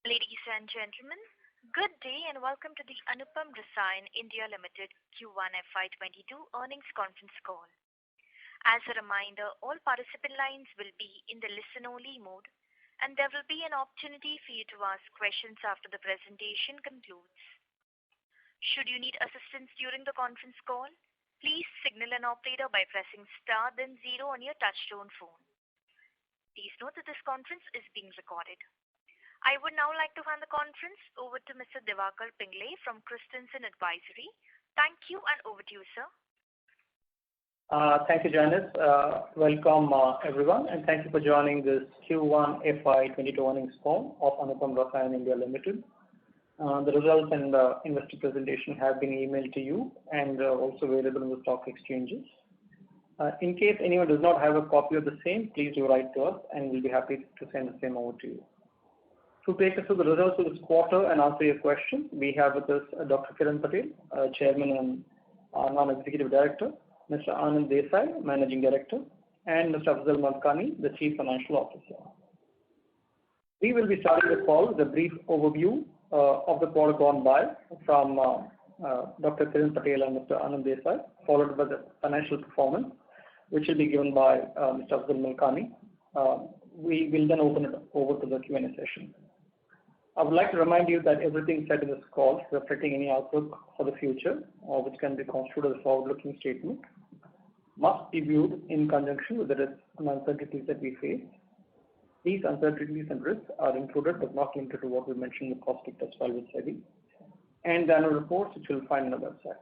Ladies and gentlemen, good day and welcome to the Anupam Rasayan India Limited Q1 FY22 earnings conference call. As a reminder, all participant lines will be in the listen-only mode, and there will be an opportunity for you to ask questions after the presentation concludes. Should you need assistance during the conference call, please signal an operator by pressing star then zero on your touchtone phone. Please note that this conference is being recorded. I would now like to hand the conference over to Mr. Diwakar Pingle from Christensen Advisory. Thank you, and over to you, sir. Thank you, Janice. Welcome, everyone, and thank you for joining this Q1 FY22 earnings call of Anupam Rasayan India Limited. The results and investor presentation have been emailed to you and also available in the stock exchanges. In case anyone does not have a copy of the same, please do write to us and we'll be happy to send the same over to you. To take us through the results of this quarter and answer your questions, we have with us Dr. Kiran Patel, Chairman and Non-Executive Director, Mr. Anand Desai, Managing Director, and Mr. Afzal Malkani, the Chief Financial Officer. We will be starting the call with a brief overview of the quarter gone by from Dr. Kiran Patel and Mr. Anand Desai, followed by the financial performance, which will be given by Mr. Afzal Malkani. We will then open it over to the Q&A session. I would like to remind you that everything said in this call reflecting any outlook for the future, which can be construed as a forward-looking statement, must be viewed in conjunction with the risks and uncertainties that we face. These uncertainties and risks are included but not limited to what we mentioned in the prospectus filed with SEBI and the annual reports, which you'll find on the website.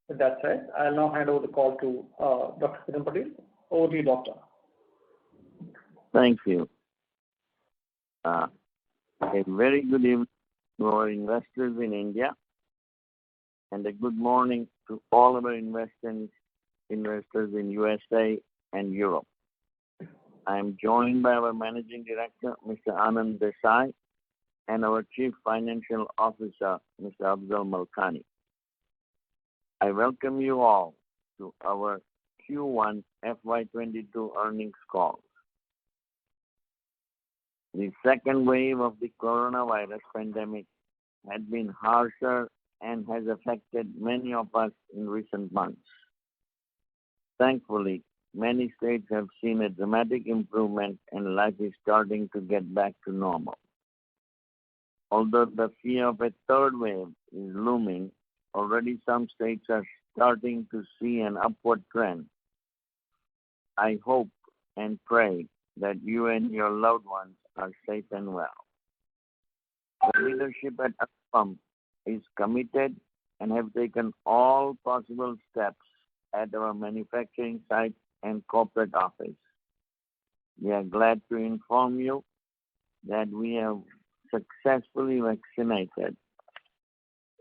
With that said, I'll now hand over the call to Dr. Kiran Patel. Over to you, Doctor. Thank you. A very good evening to our investors in India and a good morning to all of our investors in USA and Europe. I am joined by our Managing Director, Mr. Anand Desai, and our Chief Financial Officer, Mr. Afzal Malkani. I welcome you all to our Q1 FY22 earnings call. The second wave of the coronavirus pandemic had been harsher and has affected many of us in recent months. Thankfully, many states have seen a dramatic improvement and life is starting to get back to normal. Although the fear of a third wave is looming, already some states are starting to see an upward trend. I hope and pray that you and your loved ones are safe and well. The leadership at Anupam is committed and have taken all possible steps at our manufacturing site and corporate office. We are glad to inform you that we have successfully vaccinated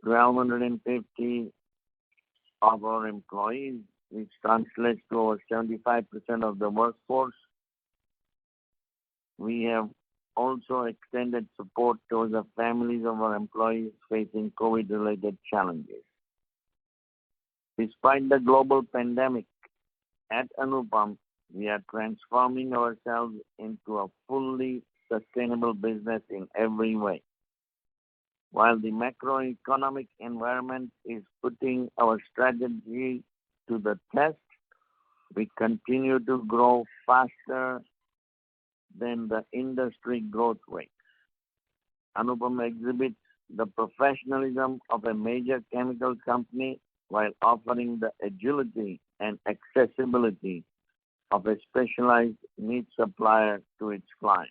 1,250 of our employees, which translates to over 75% of the workforce. We have also extended support to the families of our employees facing COVID-related challenges. Despite the global pandemic, at Anupam, we are transforming ourselves into a fully sustainable business in every way. While the macroeconomic environment is putting our strategy to the test, we continue to grow faster than the industry growth rate. Anupam exhibits the professionalism of a major chemical company while offering the agility and accessibility of a specialized niche supplier to its client.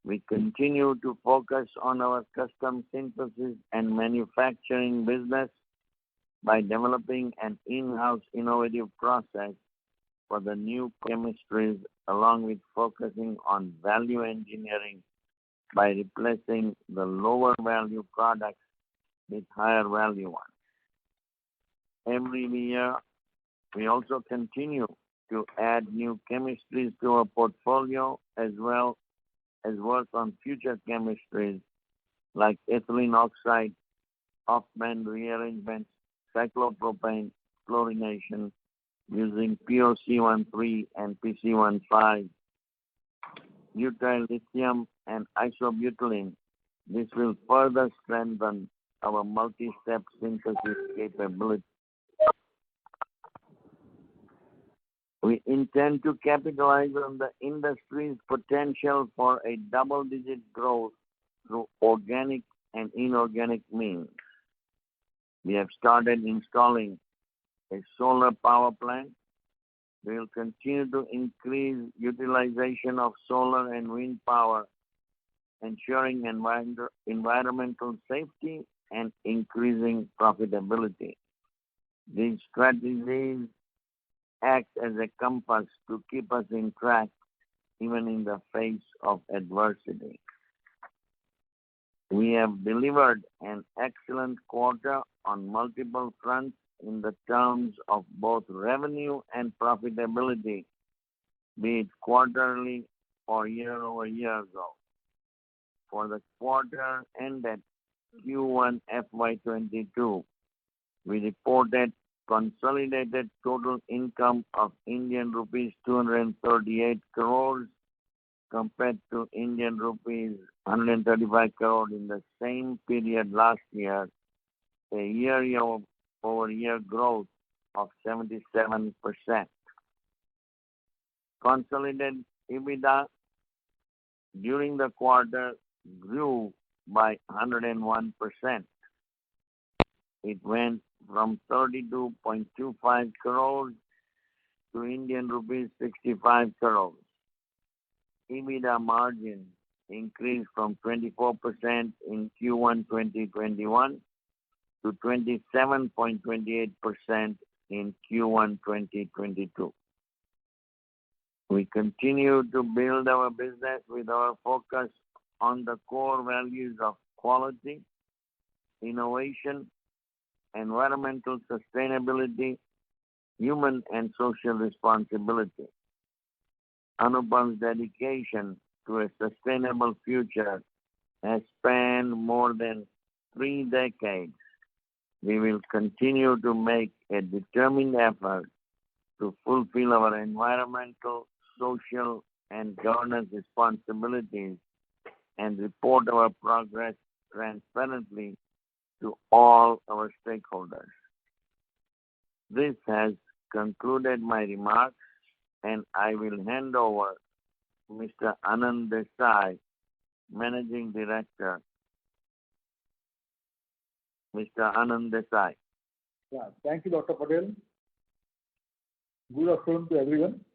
We continue to focus on our custom synthesis and manufacturing business by developing an in-house innovative process for the new chemistries, along with focusing on value engineering by replacing the lower value products with higher value ones. Every year, we also continue to add new chemistries to our portfolio as well as work on future chemistries like ethylene oxide, off-band rearrangements, cyclopropane chlorination using POC13 and PC15, butyl lithium and isobutylene. This will further strengthen our multi-step synthesis capability. We intend to capitalize on the industry's potential for a double-digit growth through organic and inorganic means. We have started installing a solar power plant. We will continue to increase utilization of solar and wind power, ensuring environmental safety and increasing profitability. These strategies act as a compass to keep us in track even in the face of adversity. We have delivered an excellent quarter on multiple fronts in the terms of both revenue and profitability, be it quarterly or year-over-year growth. For the quarter ended Q1 FY22, we reported consolidated total income of Indian rupees 238 crores compared to Indian rupees 135 crores in the same period last year, a year-over-year growth of 77%. Consolidated EBITDA during the quarter grew by 101%. It went from 32.25 crores to Indian rupees 65 crores. EBITDA margin increased from 24% in Q1 2021 to 27.28% in Q1 2022. We continue to build our business with our focus on the core values of quality, innovation, environmental sustainability, human and social responsibility. Anupam's dedication to a sustainable future has spanned more than 3 decades. We will continue to make a determined effort to fulfill our environmental, social, and governance responsibilities and report our progress transparently to all our stakeholders. This has concluded my remarks, and I will hand over to Mr. Anand Desai, Managing Director. Mr. Anand Desai. Yeah, thank you, Dr. Patel. Good afternoon to everyone.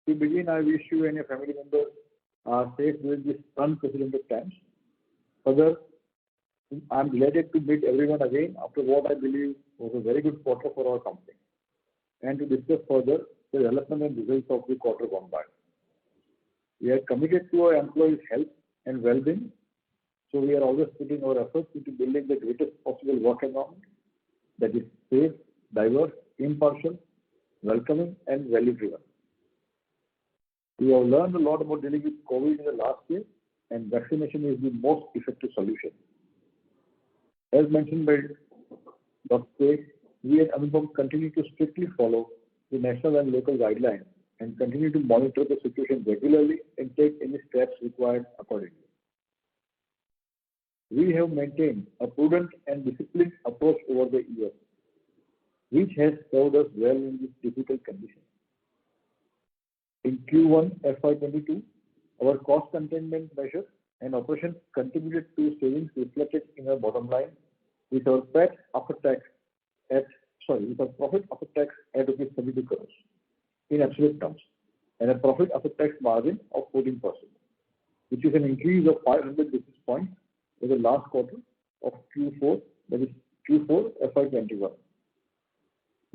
To begin, I wish you and your family members are safe during this unprecedented times. Further, I am delighted to meet everyone again after what I believe was a very good quarter for our company, and to discuss further the development and results of the quarter gone by. We are committed to our employees' health and well-being, so we are always putting our efforts into building the greatest possible work environment that is safe, diverse, impartial, welcoming, and value-driven. We have learned a lot about dealing with COVID in the last year, and vaccination is the most effective solution. As mentioned by Dr. Patel, we at Anupam continue to strictly follow the national and local guidelines and continue to monitor the situation regularly and take any steps required accordingly. We have maintained a prudent and disciplined approach over the years, which has served us well in these difficult conditions. In Q1 FY22, our cost containment measures and operations contributed to savings reflected in our bottom line, with our profit after tax at rupees 32 crores in absolute terms, and a profit after tax margin of 14%, which is an increase of 500 basis points in the last quarter of Q4, that is Q4 FY21.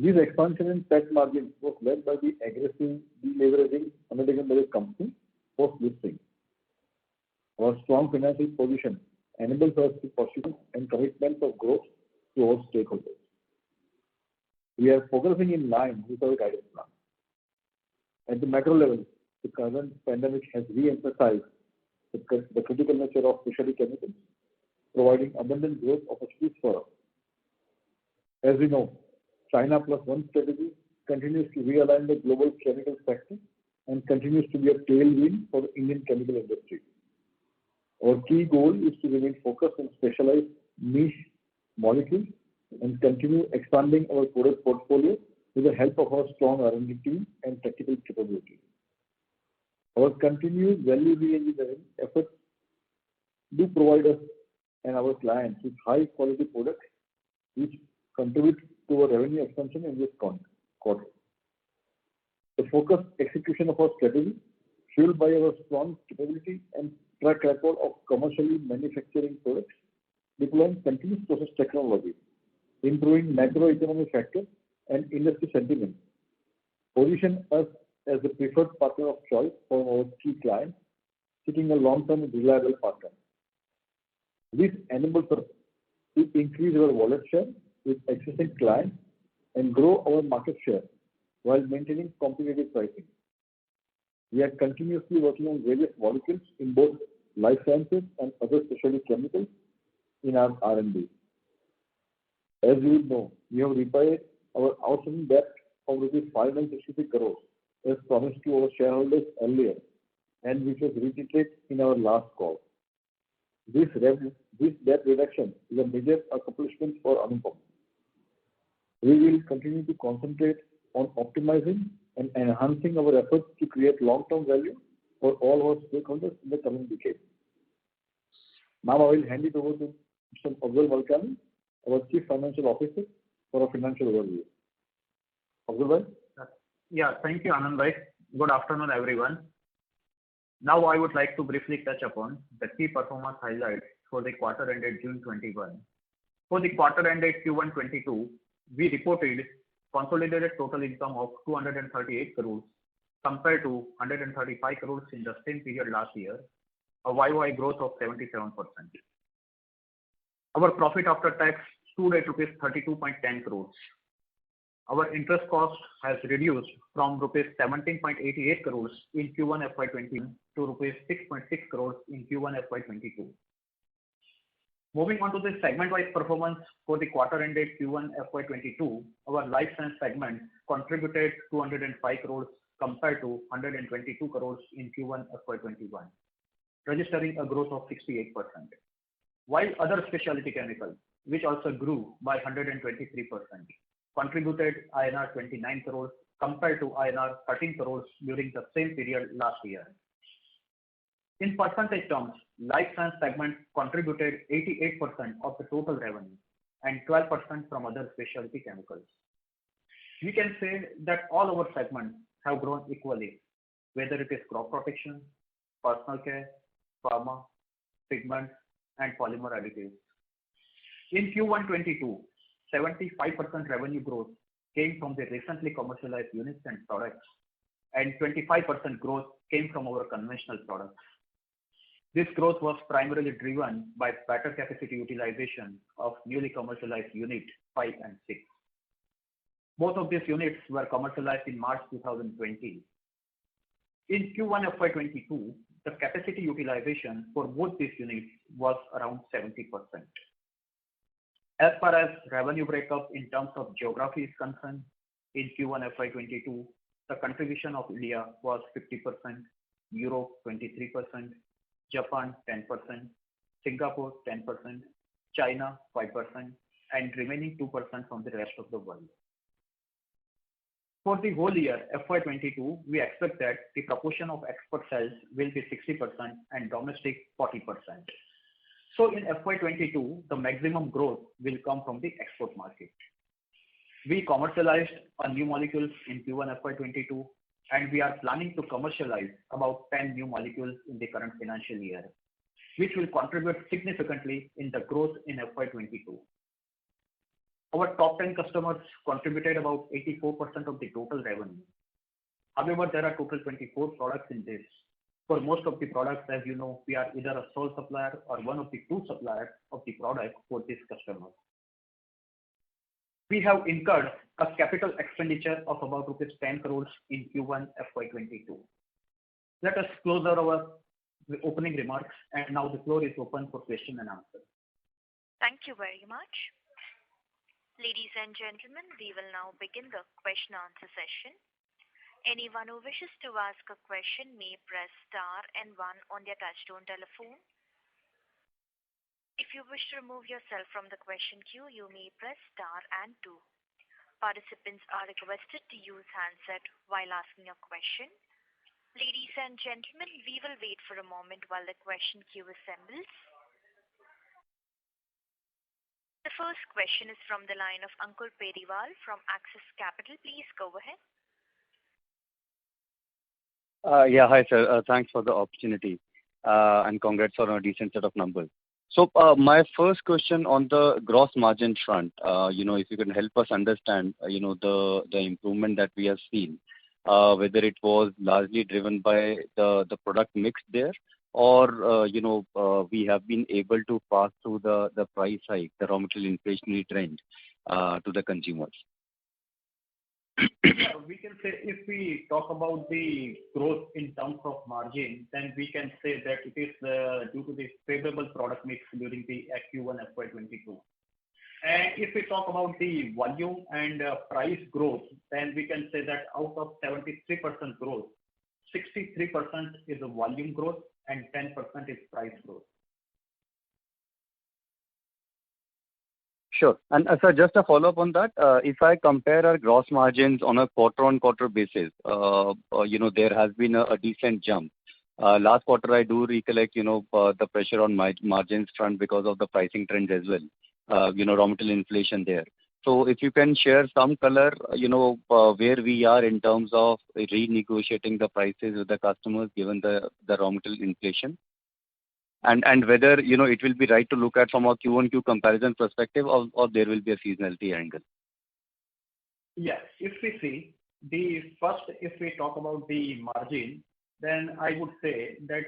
This expansion in tax margin was led by the aggressive deleveraging undertaken by the company post-listing. Our strong financial position enables us to pursue and commitments of growth to all stakeholders. We are progressing in line with our guidance plan. At the macro level, the current pandemic has re-emphasized the critical nature of specialty chemicals, providing abundant growth opportunities for us. As we know, China Plus One strategy continues to realign the global chemical sector and continues to be a tailwind for the Indian chemical industry, Our key goal is to remain focused on specialized niche molecules and continue expanding our product portfolio with the help of our strong R&D team and technical capabilities. Our continued value re-engineering efforts do provide us and our clients with high-quality products which contribute to our revenue expansion in this quarter. The focused execution of our strategy, fueled by our strong capability and track record of commercially manufacturing products, deploying continuous process technology, improving macroeconomic factors and industry sentiment, position us as the preferred partner of choice for our key clients, seeking a long-term and reliable partner. This enables us to increase our wallet share with existing clients and grow our market share while maintaining competitive pricing. We are continuously working on various molecules in both life sciences and other specialty chemicals in our R&D. As you would know, we have repaid our outstanding debt of rupees 563 crores as promised to our shareholders earlier, and which was reiterated in our last call. This debt reduction is a major accomplishment for Anupam. We will continue to concentrate on optimizing and enhancing our efforts to create long-term value for all our stakeholders in the coming decade. Now I will hand it over to Mr. Afzal Malkani, our Chief Financial Officer, for a financial overview. Afzal? Yeah, thank you, Anand bhai. Good afternoon, everyone. Now I would like to briefly touch upon the key performance highlights for the quarter ended June 21. For the quarter ended Q1 22, we reported consolidated total income of 238 crores compared to 135 crores in the same period last year, a YY growth of 77%. Our profit after tax stood at rupees 32.10 crores. Our interest cost has reduced from rupees 17.88 crores in Q1 FY20 to rupees 6.6 crores in Q1 FY22. Moving on to the segment-wise performance for the quarter ended Q1 FY22, our life science segment contributed 205 crores compared to 122 crores in Q1 FY21, registering a growth of 68%. While other specialty chemicals, which also grew by 123%, contributed INR 29 crores compared to INR 13 crores during the same period last year. In percentage terms, life science segment contributed 88% of the total revenue and 12% from other specialty chemicals. We can say that all our segments have grown equally, whether it is crop protection, personal care, pharma, pigments, and polymer additives. In Q1 22, 75% revenue growth came from the recently commercialized units and products, and 25% growth came from our conventional products. This growth was primarily driven by better capacity utilization of newly commercialized unit 5 and 6. Both of these units were commercialized in March 2020. In Q1 FY22, the capacity utilization for both these units was around 70%. As far as revenue breakup in terms of geography is concerned, in Q1 FY22, the contribution of India was 50%, Europe 23%, Japan 10%, Singapore 10%, China 5%, and remaining 2% from the rest of the world. For the whole year FY22, we expect that the proportion of export sales will be 60% and domestic 40%. So in FY22, the maximum growth will come from the export market. We commercialized a new molecules in Q1 FY22, and we are planning to commercialize about 10 new molecules in the current financial year, which will contribute significantly in the growth in FY22. Our top 10 customers contributed about 84% of the total revenue. However, there are total 24 products in this. For most of the products, as you know, we are either a sole supplier or one of the two suppliers of the product for this customer. We have incurred a capital expenditure of about rupees 10 crores in Q1 FY22. Let us close our opening remarks, and now the floor is open for question and answer. Thank you very much. Ladies and gentlemen, we will now begin the question answer session. Anyone who wishes to ask a question may press star and 1 on their touchtone telephone. If you wish to remove yourself from the question queue, you may press star and 2. Participants are requested to use handset while asking a question. Ladies and gentlemen, we will wait for a moment while the question queue assembles. The first question is from the line of Ankur Periwal from Axis Capital. Please go ahead. Yeah, hi sir. Thanks for the opportunity and congrats on a decent set of numbers. So my first question on the gross margin front, if you can help us understand, the improvement that we have seen, whether it was largely driven by the product mix there, or we have been able to pass through the price hike, the raw material inflationary trend to the consumers. Yeah, we can say if we talk about the growth in terms of margin, then we can say that it is due to the favorable product mix during the Q1 FY22. And if we talk about the volume and price growth, then we can say that out of 73% growth, 63% is a volume growth and 10% is price growth. Sure. And sir, just a follow-up on that, if I compare our gross margins on a quarter-on-quarter basis, there has been a decent jump. Last quarter, I do recollect, the pressure on margins front because of the pricing trends as well, raw material inflation there. So if you can share some color, where we are in terms of renegotiating the prices with the customers given the raw material inflation. And whether, it will be right to look at from a Q1Q comparison perspective or there will be a seasonality angle. Yes, if we see if we talk about the margin, then I would say that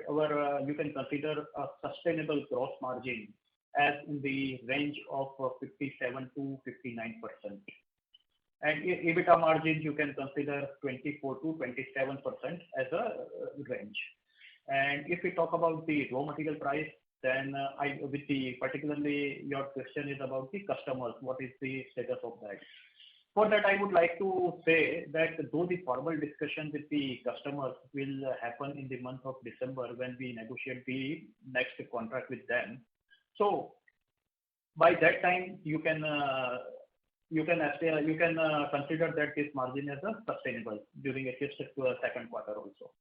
you can consider a sustainable gross margin as in the range of 57 to 59%. And EBITDA margin, you can consider 24 to 27% as a range. And if we talk about the raw material price, then particularly your question is about the customers, what is the status of that? For that, I would like to say that though the formal discussion with the customers will happen in the month of December when we negotiate the next contract with them. So by that time, you can consider that this margin as a sustainable during at least the second quarter also.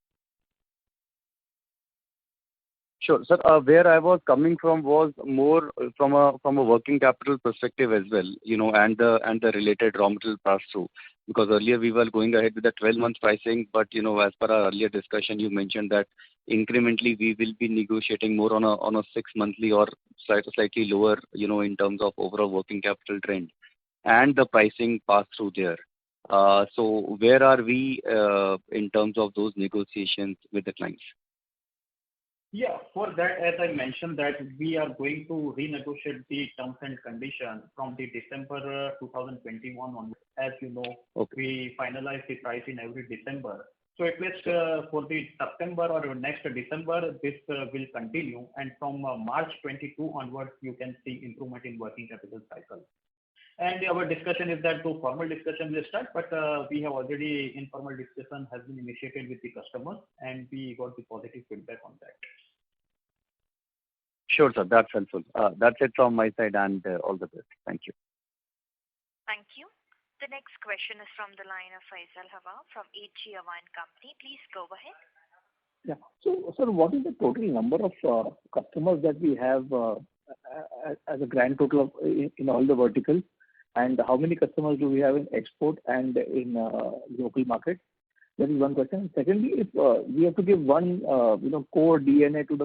Sure. Sir, where I was coming from was more from a working capital perspective as well, and the related raw material pass-through. Because earlier we were going ahead with the 12-month pricing, but as per our earlier discussion, you mentioned that incrementally we will be negotiating more on a 6-monthly or slightly lower, in terms of overall working capital trend and the pricing pass-through there. So where are we in terms of those negotiations with the clients? Yeah, for that, as I mentioned, that we are going to renegotiate the terms and conditions from the December 2021 on. As you know, okay, we finalize the price in every December. So at least for the September or next December, this will continue. And from March 22 onwards, you can see improvement in working capital cycle. And our discussion is that the formal discussion will start, but we have already informal discussion has been initiated with the customers and we got the positive feedback on that. Sure, sir. That's helpful. That's it from my side and all the best. Thank you. Thank you. The next question is from the line of Faisal Hawa from H.G. Hawa & Company. Please go ahead. Yeah. So, sir, what is the total number of customers that we have as a grand total in all the verticals? And how many customers do we have in export and in local market? That is one question. Secondly, if we have to give one, core DNA to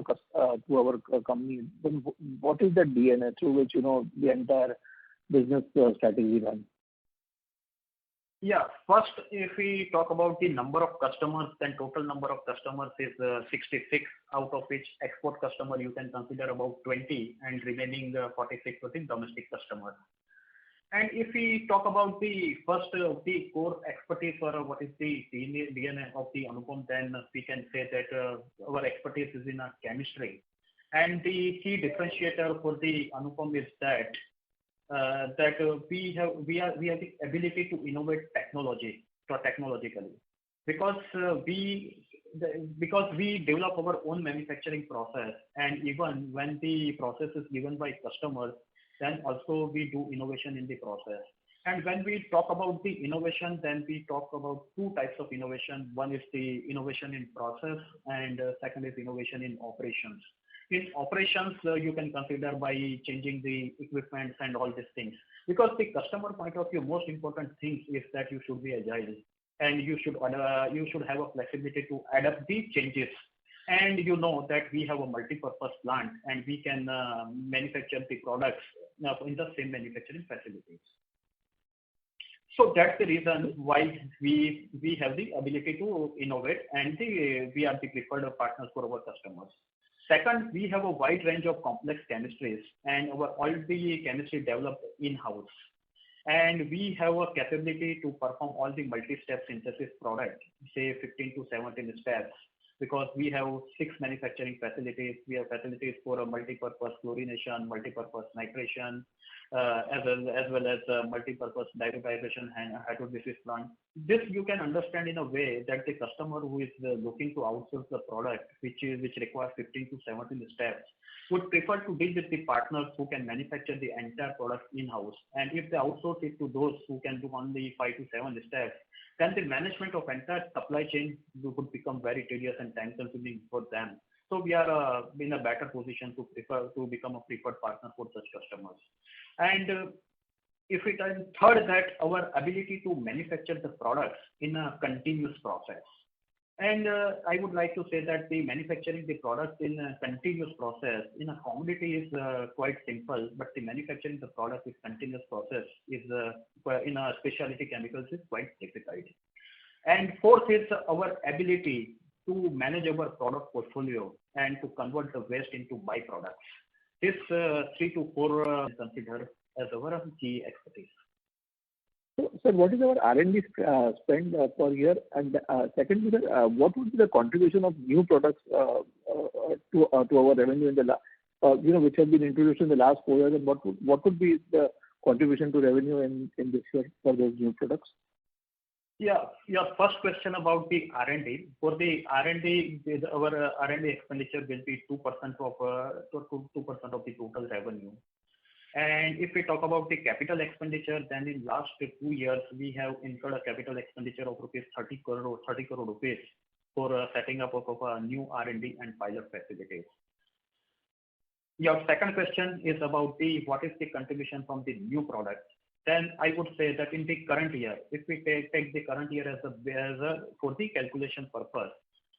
our company, then what is that DNA through which the entire business strategy runs? Yeah. First, if we talk about the number of customers, then total number of customers is 66, out of which export customer you can consider about 20 and remaining 46 within domestic customers. And if we talk about the first the core expertise or what is the DNA of the Anupam, then we can say that our expertise is in chemistry. And the key differentiator for the Anupam is that we have the ability to innovate technologically, because we because we develop our own manufacturing process, and even when the process is given by customers, then also we do innovation in the process. And when we talk about the innovation, then we talk about two types of innovation. One is the innovation in process, and second is innovation in operations. In operations, you can consider by changing the equipment and all these things. Because the customer point of view, most important thing is that you should be agile, and you should have a flexibility to adapt the changes. And you know that we have a multi-purpose plant, and we can manufacture the products in the same manufacturing facilities. So that's the reason why we have the ability to innovate, and we are the preferred partners for our customers. Second, we have a wide range of complex chemistries, and all the chemistry developed in-house. And we have a capability to perform all the multi-step synthesis product, say 15 to 17 steps, because we have 6 manufacturing facilities. We have facilities for a multi-purpose chlorination, multi-purpose nitration, as well as multi-purpose derivatization and hydrolysis plant. This you can understand in a way that the customer who is looking to outsource the product, which requires 15 to 17 steps, would prefer to deal with the partners who can manufacture the entire product in-house. And if they outsource it to those who can do only 5 to 7 steps, then the management of entire supply chain would become very tedious and time-consuming for them. So we are in a better position to become a preferred partner for such customers. And if it is third, that our ability to manufacture the products in a continuous process. And I would like to say that the manufacturing the products in a continuous process in a commodity is quite simple, but the manufacturing the product with continuous process is in a specialty chemicals is quite difficult. And fourth is our ability to manage our product portfolio and to convert the waste into byproducts. This 3 to 4 considered as our key expertise. So, sir, what is our R&D spend per year? And secondly, sir, what would be the contribution of new products to our revenue in the which have been introduced in the last 4 years, and what would be the contribution to revenue in this year for those new products? Yeah, your first question about the R&D. For the R&D, our R&D expenditure will be 2% of 2% of the total revenue. And if we talk about the capital expenditure, then in last 2 years we have incurred a capital expenditure of rupees 30 crore rupees for setting up of a new R&D and pilot facilities. Your second question is about what is the contribution from the new products. Then I would say that in the current year, if we take the current year as for the calculation purpose,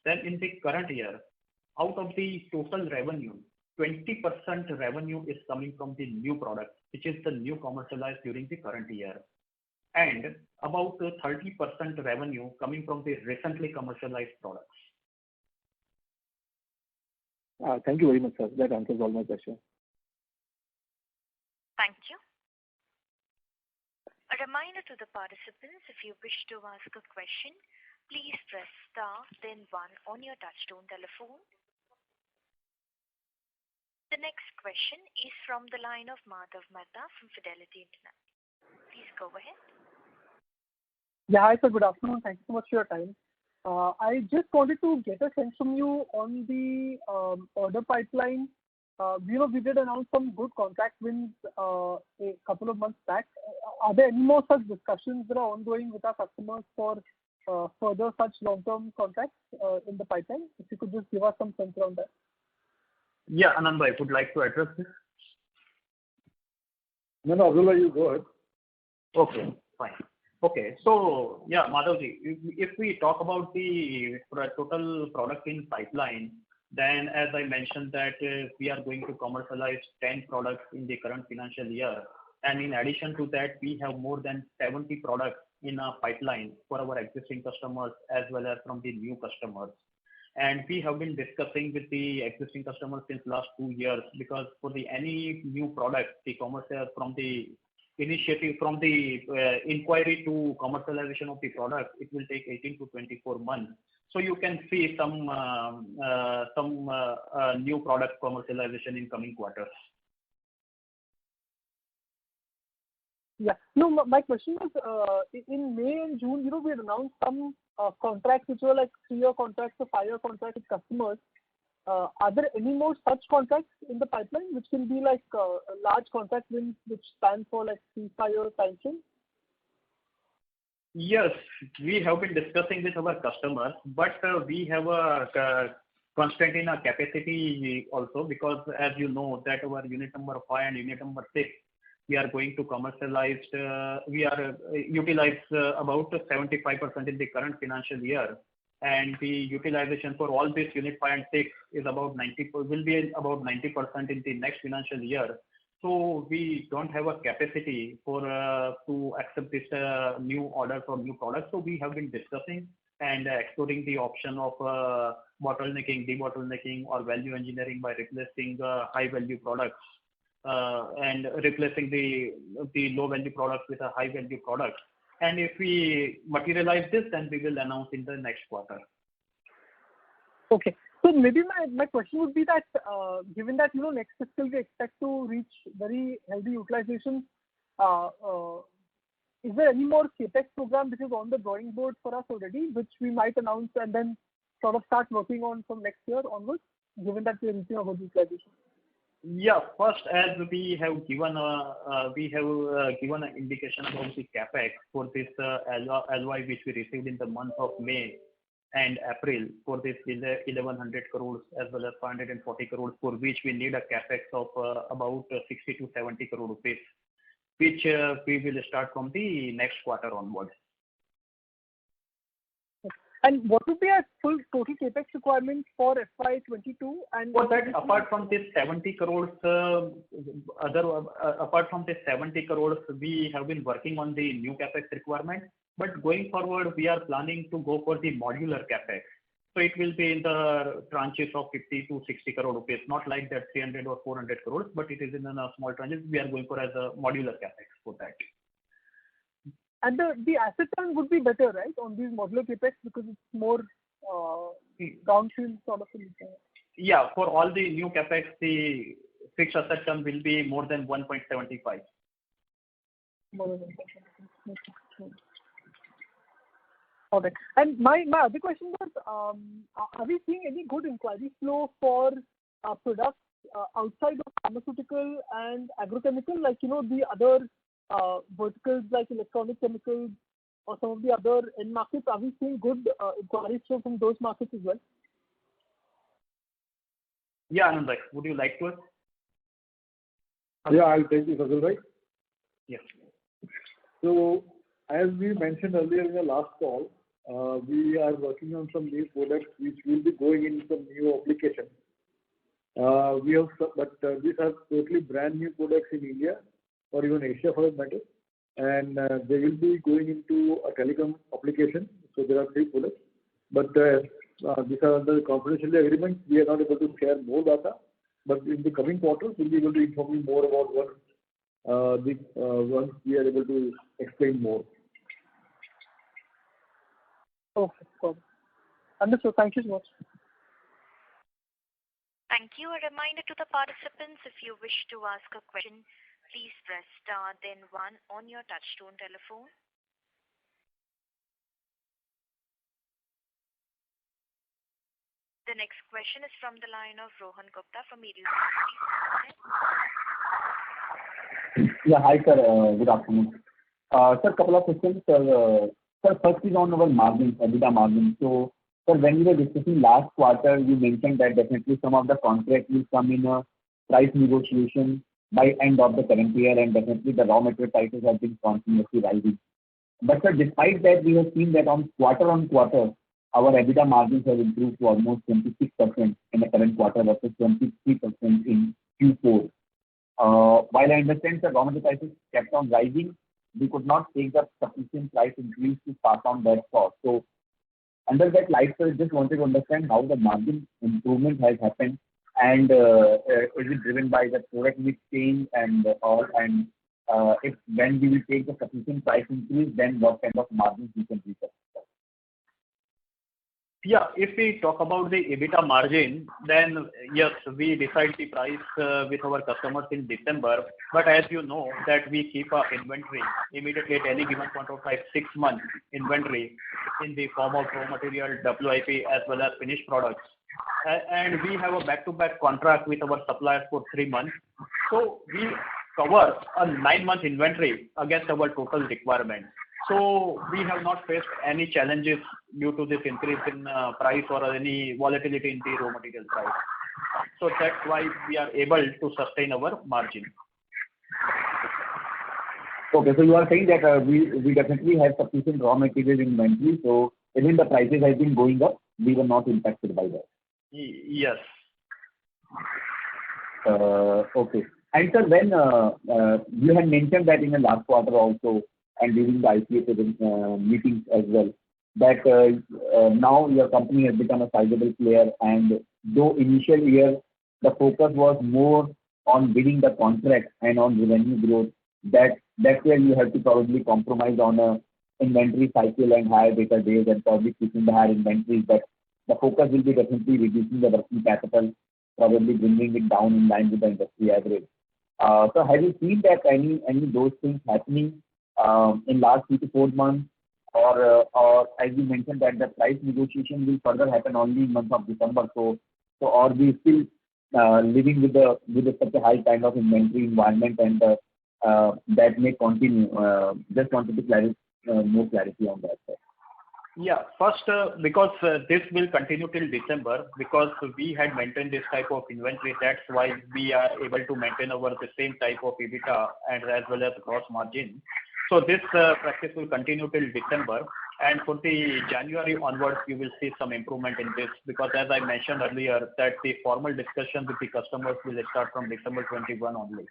then in the current year, out of the total revenue, 20% revenue is coming from the new product, which is the new commercialized during the current year, and about 30% revenue coming from the recently commercialized products. Thank you very much, sir. That answers all my questions. Thank you. A reminder to the participants, if you wish to ask a question, please press star then 1 on your touchtone telephone. The next question is from the line of Madhav Mehta from Fidelity International. Please go ahead. Yeah, hi sir, good afternoon. Thank you so much for your time. I just wanted to get a sense from you on the order pipeline. We did announce some good contract wins a couple of months back. Are there any more such discussions that are ongoing with our customers for further such long-term contracts in the pipeline? If you could just give us some sense around that. Yeah, Anand, I would like to address this. No, Abdullah, you go ahead. Okay, fine. Okay, so yeah, Madhavji, if we talk about the total product in pipeline, then as I mentioned that we are going to commercialize 10 products in the current financial year. And in addition to that, we have more than 70 products in our pipeline for our existing customers as well as from the new customers. And we have been discussing with the existing customers since last 2 years, because for any new product, the commercial from the initiative, from the inquiry to commercialization of the product, it will take 18 to 24 months. So you can see some new product commercialization in coming quarters. Yeah. No, my question was, in May and June, we had announced some contracts which were like 3-year contracts or 5-year contracts with customers. Are there any more such contracts in the pipeline which can be like large contract wins which span for like 3-5 year time frame? Yes, we have been discussing with our customers, but we have a constraint in our capacity also, because as you know that our unit number 5 and unit number 6, we are going to commercialize, we are utilize about 75% in the current financial year, and the utilization for all this unit 5 and 6 is about 90, will be about 90% in the next financial year. So we don't have a capacity for to accept this new orders or new products. So we have been discussing and exploring the option of bottlenecking, debottlenecking, or value engineering by replacing high value products and replacing the low value products with a high value product. And if we materialize this, then we will announce in the next quarter. Okay. So maybe my question would be that given that next fiscal we expect to reach very healthy utilization, is there any more capex program which is on the drawing board for us already, which we might announce and then sort of start working on from next year onwards, given that we are reaching a good utilization? Yeah, first, as we have given an indication about the capex for this LOI which we received in the month of May and April for this 1100 crores as well as 540 crores, for which we need a capex of about 60 to 70 crore rupees, which we will start from the next quarter onwards. And what would be our full total capex requirement for FY22? And for that, apart from this 70 crores, apart from this 70 crores, we have been working on the new capex requirement. But going forward, we are planning to go for the modular capex. So it will be in the tranches of 50 to 60 crore rupees, not like that 300 or 400 crores, but it is in a small tranches. We are going for as a modular capex for that. And the asset turn would be better, right, on these modular capex, because it's more downstream sort of thing. Yeah, for all the new capex, the fixed asset turn will be more than 1.75. More than 1.75. Okay. And my other question was, are we seeing any good inquiry flow for products outside of pharmaceutical and agrochemical, like the other verticals like electronic chemicals or some of the other end markets? Are we seeing good inquiries from those markets as well? Yeah, Anand, would you like to? Yeah, I'll take this, Azul, right? Yes. So, as we mentioned earlier in the last call, we are working on some new products which will be going in some new applications. These are totally brand new products in India or even Asia for that matter, and they will be going into a telecom application. So there are 3 products, but these are under confidentiality agreement. We are not able to share more data, but in the coming quarters we'll be able to inform you more about once we are able to explain more. Okay, cool. Understood. Thank you so much. Thank you. A reminder to the participants, if you wish to ask a question, please press star then 1 on your touchtone telephone. The next question is from the line of Rohan Gupta from Edelweiss. Yeah, hi sir. Good afternoon. Sir, couple of questions. Sir, first is on our margins, EBITDA margins. So, sir, when we were discussing last quarter, you mentioned that definitely some of the contracts will come in a price negotiation by end of the current year, and definitely the raw material prices have been continuously rising. But sir, despite that, we have seen that on quarter, our EBITDA margins have improved to almost 26% in the current quarter versus 23% in Q4. While I understand the raw material prices kept on rising, we could not take the sufficient price increase to pass on that cost. So, under that light, sir, just wanted to understand how the margin improvement has happened, and is it driven by the product mix change and all, and if when we will take the sufficient price increase, then what kind of margins we can reach? Yeah, if we talk about the EBITDA margin, then yes, we decide the price with our customers in December. But as you know, that we keep our inventory immediately at any given point of time, 6 months inventory in the form of raw material, WIP, as well as finished products. And we have a back-to-back contract with our suppliers for 3 months. So we cover a 9-month inventory against our total requirement. So we have not faced any challenges due to this increase in price or any volatility in the raw material price. So that's why we are able to sustain our margin. Okay, so you are saying that we definitely have sufficient raw material inventory, so even the prices have been going up, we were not impacted by that. Yes. Okay. And sir, when you had mentioned that in the last quarter also, and during the IPO meetings as well, that now your company has become a sizable player, and though initial year the focus was more on winning the contract and on revenue growth, that's where you have to probably compromise on a inventory cycle and higher data days and probably keeping the higher inventories, but the focus will be definitely reducing the working capital, probably bringing it down in line with the industry average. So have you seen that any those things happening in last 3 to 4 months, or as you mentioned that the price negotiation will further happen only in month of December, so are we still living with such a high kind of inventory environment, and that may continue? Just wanted to more clarity on that, sir. Yeah, first, because this will continue till December, because we had maintained this type of inventory, that's why we are able to maintain the same type of EBITDA and as well as gross margin. So this practice will continue till December, and for the January onwards, you will see some improvement in this, because as I mentioned earlier, that the formal discussion with the customers will start from December 21 only.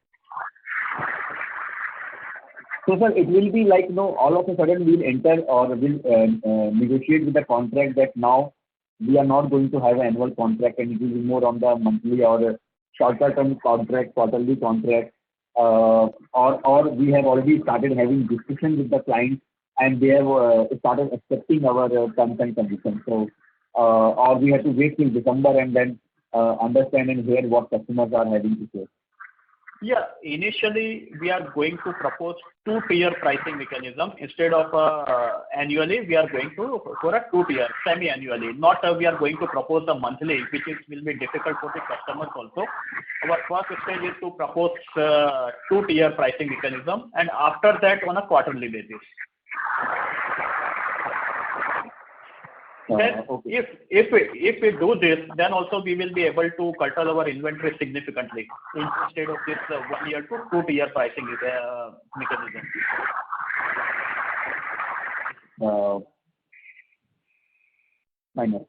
So sir, it will be like, all of a sudden we'll enter or will negotiate with the contract that now we are not going to have an annual contract, and it will be more on the monthly or shorter term contract, quarterly contract, or we have already started having discussion with the clients and they have started accepting our terms and conditions. So, or we have to wait till December and then understand and hear what customers are having to say. Yeah, initially we are going to propose 2-tier pricing mechanism instead of annually. We are going to for a 2-tier semi-annually. Not we are going to propose a monthly, which will be difficult for the customers also. Our first stage is to propose 2-tier pricing mechanism, and after that on a quarterly basis. Then Okay. if we do this, then also we will be able to curtail our inventory significantly instead of this 1 year to 2-tier pricing mechanism. Fine.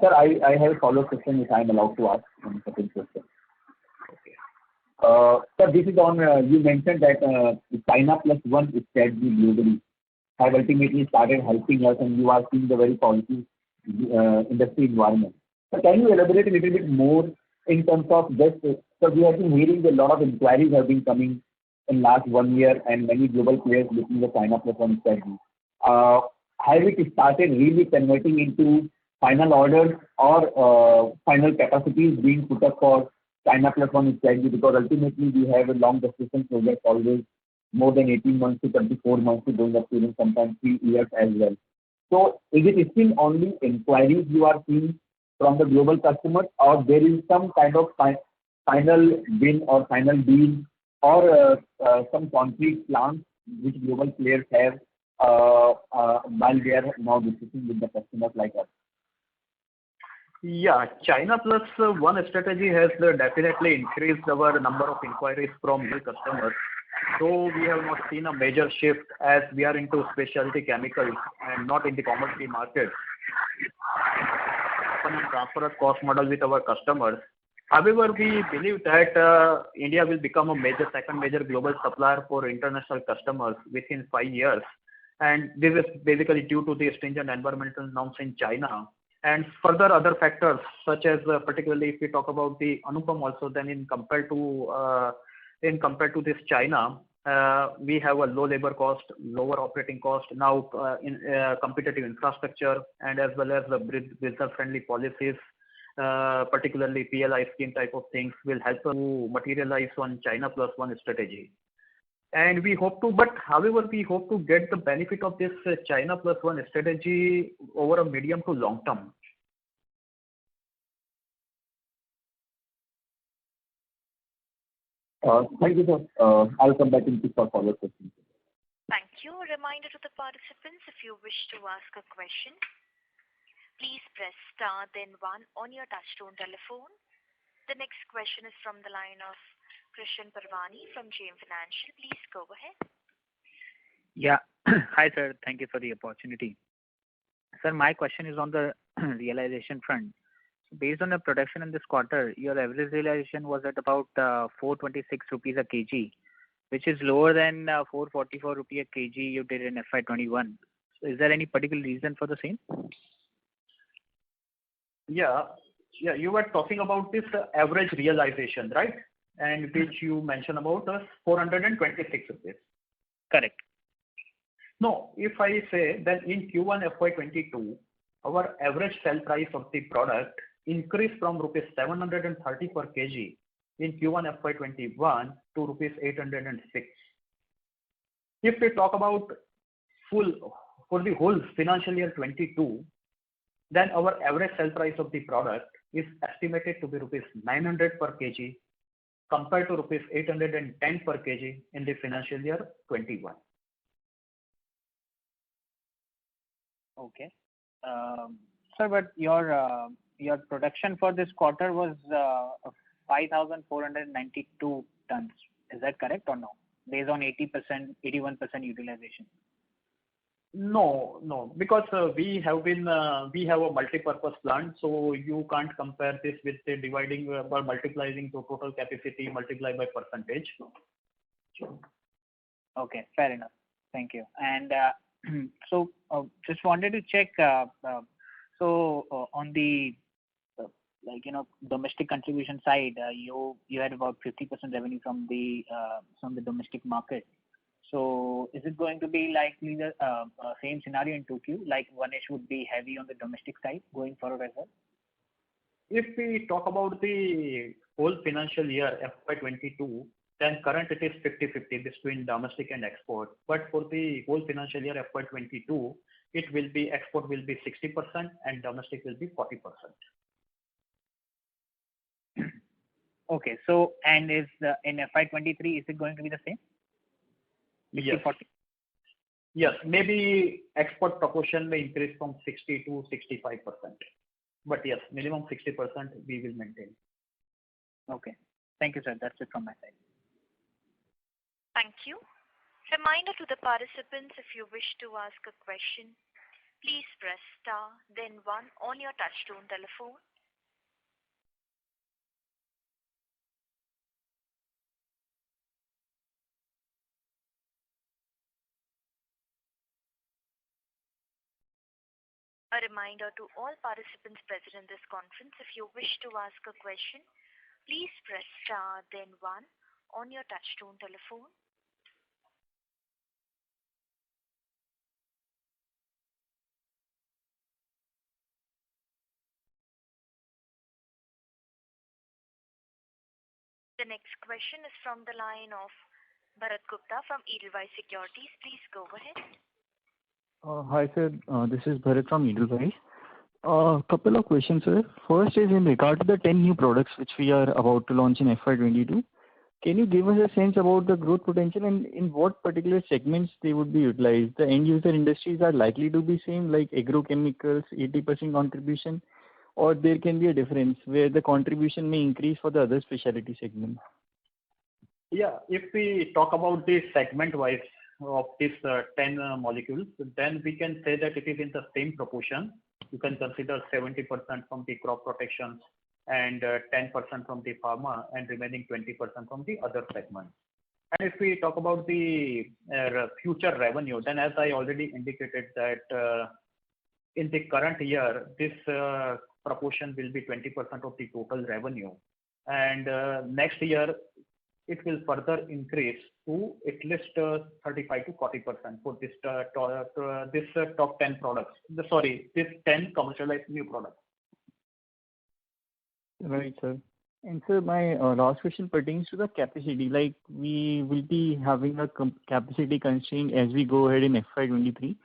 Sir, I have a follow-up question if I am allowed to ask one second question. Sir, this is on, you mentioned that China Plus One strategy globally have ultimately started helping us, and you are seeing the very positive industry environment. So can you elaborate a little bit more in terms of this? So we have been hearing a lot of inquiries have been coming in last 1 year, and many global players looking at China Plus One strategy. Have it started really converting into final orders or final capacities being put up for China Plus One strategy? Because ultimately we have a long gestation project, always more than 18 months to 24 months to going up to sometimes 3 years as well. So is it still only inquiries you are seeing from the global customers, or there is some kind of final win or final deal or some concrete plans which global players have while they are now discussing with the customers like us? Yeah, China Plus One strategy has definitely increased our number of inquiries from new customers. So we have not seen a major shift as we are into specialty chemicals and not in the commodity market. Open and transparent cost model with our customers. However, we believe that India will become a second major global supplier for international customers within 5 years. And this is basically due to the stringent environmental norms in China. And further other factors, such as particularly if we talk about the Anupam also, then in compared to this China, We have a low labor cost, lower operating cost, now in competitive infrastructure, and as well as the business-friendly policies, particularly PLI scheme type of things, will help us to materialize on China Plus One strategy. And we hope to, however, we hope to get the benefit of this China Plus One strategy over a medium to long term. Thank you, sir. I'll come back into for follow-up questions. Thank you. A reminder to the participants, if you wish to ask a question, please press star then 1 on your touchtone telephone. The next question is from the line of Krishan Parwani from JM Financial. Please go ahead. Yeah. Hi, sir. Thank you for the opportunity. Sir, my question is on the realization front. Based on the production in this quarter, your average realization was at about 426 rupees a kg, which is lower than 444 rupee a kg you did in FY21. So is there any particular reason for the same? Yeah, you were talking about this average realization, right? And which you mentioned about 426 rupees. Correct. No, if I say that in Q1 FY22, our average sell price of the product increased from rupees 730 per kg in Q1 FY21 to rupees 806. If we talk about for the whole financial year 22, then our average sell price of the product is estimated to be rupees 900 per kg compared to rupees 810 per kg in the financial year 21. Okay. Sir, but your production for this quarter was 5,492 tons. Is that correct or no? Based on 81% utilization. No, because we have a multi-purpose plant, so you can't compare this with the dividing by multiplying to total capacity multiplied by percentage. Okay, fair enough. Thank you. And so just wanted to check. On the domestic contribution side, you had about 50% revenue from the domestic market. So is it going to be likely the same scenario in 2Q, like 1H would be heavy on the domestic side going forward as well? If we talk about the whole financial year FY22, then current it is 50-50 between domestic and export. But for the whole financial year FY22, it will be export will be 60% and domestic will be 40%. Okay, so and is in FY23 is it going to be the same? Yes. 40? Yes, maybe export proportion may increase from 60 to 65%. But yes, minimum 60% we will maintain. Okay. Thank you, sir. That's it from my side. Thank you. Reminder to the participants, if you wish to ask a question, please press star, then 1 on your touchtone telephone. A reminder to all participants present in this conference, if you wish to ask a question, please press star, then 1 on your touchtone telephone. The next question is from the line of Bharat Gupta from Edelweiss Securities. Please go ahead. Hi, sir. This is Bharat from Edelweiss. Couple of questions, sir. First is in regard to the 10 new products which we are about to launch in FY22. Can you give us a sense about the growth potential and in what particular segments they would be utilized? The end user industries are likely to be same, like agrochemicals, 80% contribution, or there can be a difference where the contribution may increase for the other specialty segments? Yeah, if we talk about the segment wise of these 10 molecules, then we can say that it is in the same proportion. You can consider 70% from the crop protection and 10% from the pharma and remaining 20% from the other segments. And if we talk about the future revenue, then as I already indicated that in the current year, this proportion will be 20% of the total revenue. And next year, it will further increase to at least 35 to 40% for this top 10 products. This 10 commercialized new products. Right, sir. And sir, my last question pertains to the capacity. Like we will be having a capacity constraint as we go ahead in FY23.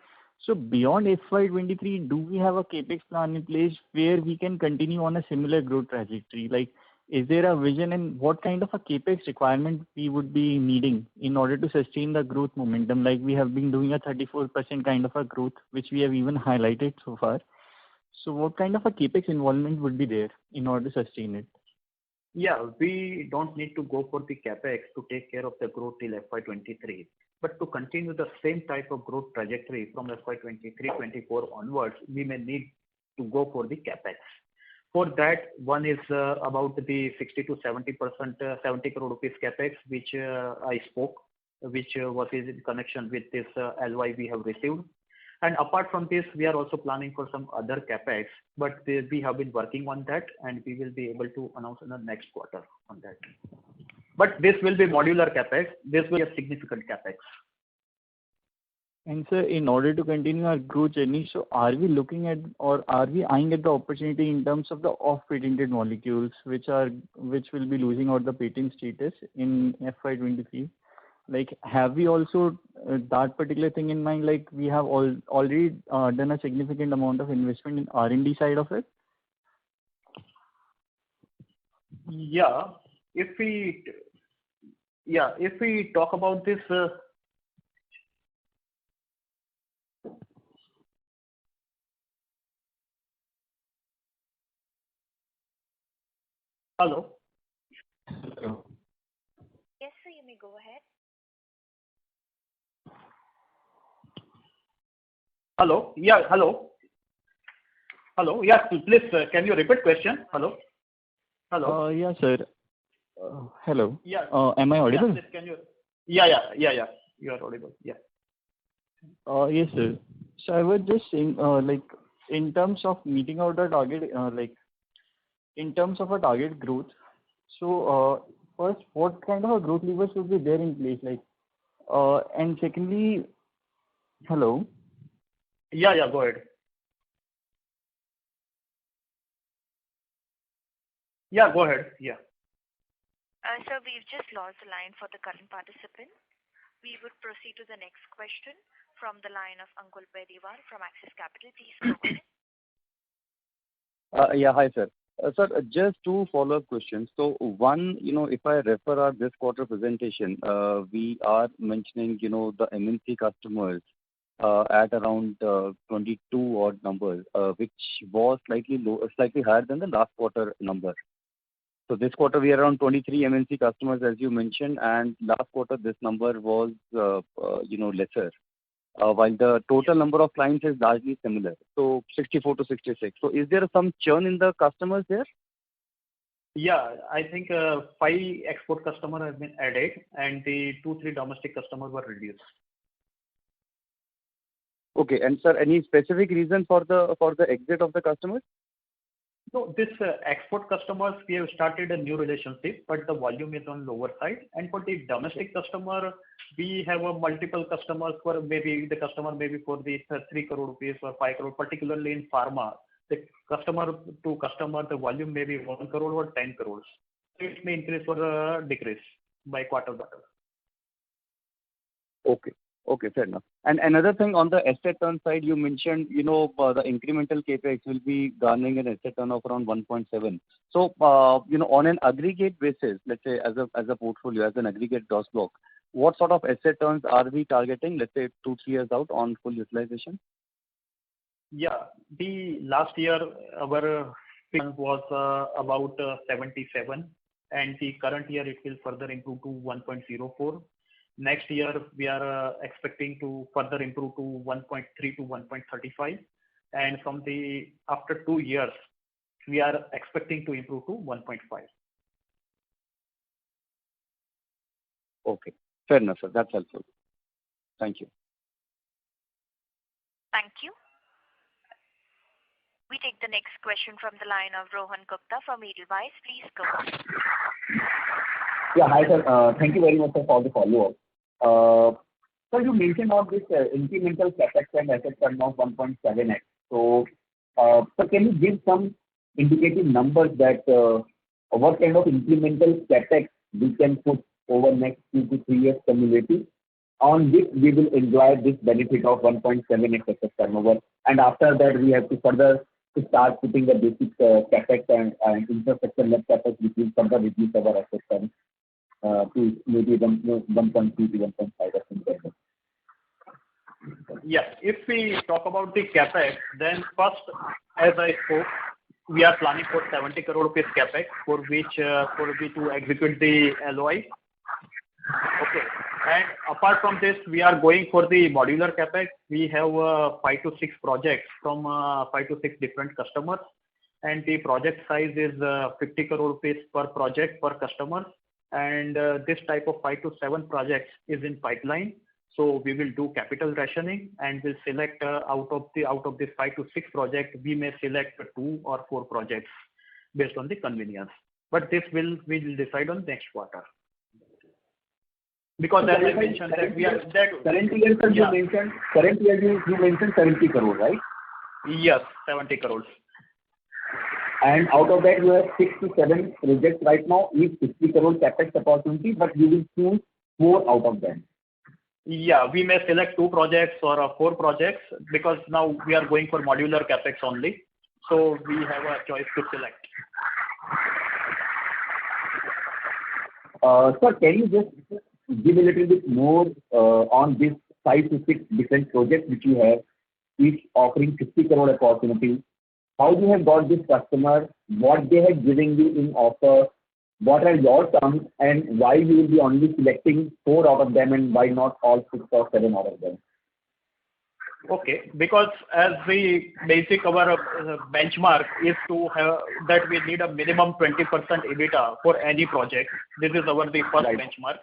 So beyond FY23, do we have a capex plan in place where we can continue on a similar growth trajectory? Like, is there a vision and what kind of a capex requirement we would be needing in order to sustain the growth momentum? Like we have been doing a 34% kind of a growth, which we have even highlighted so far. So what kind of a capex involvement would be there in order to sustain it? Yeah, we don't need to go for the capex to take care of the growth till FY23. But to continue the same type of growth trajectory from FY23-24 onwards, we may need to go for the capex. For that, one is about the 60 to 70%, 70 crore rupees capex, which I spoke, which was in connection with this LY we have received. And apart from this, we are also planning for some other capex, but we have been working on that, and we will be able to announce in the next quarter on that. But this will be modular capex. This will be a significant capex. And sir, in order to continue our growth journey, so are we looking at or are we eyeing at the opportunity in terms of the off-patented molecules, which will be losing out the patent status in FY23? Like, have we also that particular thing in mind? Like, we have already done a significant amount of investment in R&D side of it. Yeah, if we talk about this. Hello. Yes, sir, you may go ahead. Hello. Yeah. Hello. Hello. Yes. Please. Can you repeat question? Hello. Hello. Yeah, sir. Hello. Yeah. Am I audible? Yeah, please, can you? Yeah. You are audible. Yeah. Yes, sir. So I was just saying, like, in terms of meeting out the target, in terms of a target growth. So first, what kind of a growth levers should be there in place? Like, and secondly, hello. Yeah. Go ahead. Yeah, go ahead. Yeah. Sir, we've just lost the line for the current participant. We would proceed to the next question from the line of Ankul Periwal from Axis Capital. Please go ahead. Yeah, hi, sir. Sir, just two follow-up questions. So one, if I refer our this quarter presentation, we are mentioning, the MNC customers at around 22 odd numbers, which was slightly higher than the last quarter number. So this quarter we are around 23 MNC customers, as you mentioned, and last quarter this number was, lesser. While the total number of clients is largely similar, so 64 to 66. So is there some churn in the customers there? Yeah, I think 5 export customers have been added, and the 2-3 domestic customers were reduced. Okay, and sir, any specific reason for the exit of the customers? So this export customers, we have started a new relationship, but the volume is on lower side. And for the domestic customer, we have a multiple customers for maybe the customer for the 3 crore rupees or 5 crore, particularly in pharma. The customer to customer, the volume may be 1 crore or 10 crores. So it may increase or decrease by quarter. Okay, fair enough. And another thing on the asset turn side, you mentioned, the incremental capex will be garnering an asset turn of around 1.7. So, on an aggregate basis, let's say as a portfolio, as an aggregate gross block, what sort of asset turns are we targeting, let's say 2-3 years out on full utilization? Yeah, the last year our turn was about 77, and the current year it will further improve to 1.04. Next year, we are expecting to further improve to 1.3 to 1.35. And after 2 years, we are expecting to improve to 1.5. Okay. Fair enough, sir. That's helpful. Thank you. Thank you. We take the next question from the line of Rohan Gupta from Edelweiss. Please go ahead. Yeah, hi, sir. Thank you very much for the follow-up. So you mentioned on this incremental CapEx and asset turn of 1.7x. So can you give some indicative numbers that what kind of incremental CapEx we can put over next 2 to 3 years cumulative, on which we will enjoy this benefit of 1.7x asset turnover, and after that we have to further start putting the basic CapEx and infrastructure led CapEx, which will further reduce our asset turn to maybe 1.2 to 1.5 or something. Yes, if we talk about the CapEx, then first, as I spoke, we are planning for 70 crore rupees CapEx, for which to execute the LOI. Okay. And apart from this, we are going for the modular CapEx. We have 5 to 6 projects from 5 to 6 different customers, and the project size is 50 crore rupees per project per customer. And this type of 5 to 7 projects is in pipeline. So we will do capital rationing and will select out of this 5 to 6 projects, we may select 2 or 4 projects based on the convenience. But this we will decide on next quarter. Because as I mentioned that we are current year, sir, yeah. you mentioned 70 crore, right? Yes, 70 crores. And out of that you have 6 to 7 projects right now, each 50 crore CapEx opportunity, but you will choose 4 out of them. Yeah, we may select 2 projects or 4 projects, because now we are going for modular CapEx only. So we have a choice to select. Sir, can you just give a little bit more on this 5 to 6 different projects which you have, each offering 50 crore opportunity? How you have got this customer, what they have given you in offer, what are your terms, and why you will be only selecting 4 out of them and why not all 6 or 7 out of them? Okay, because as the basic our benchmark is to have that we need a minimum 20% EBITDA for any project. This is our the first benchmark.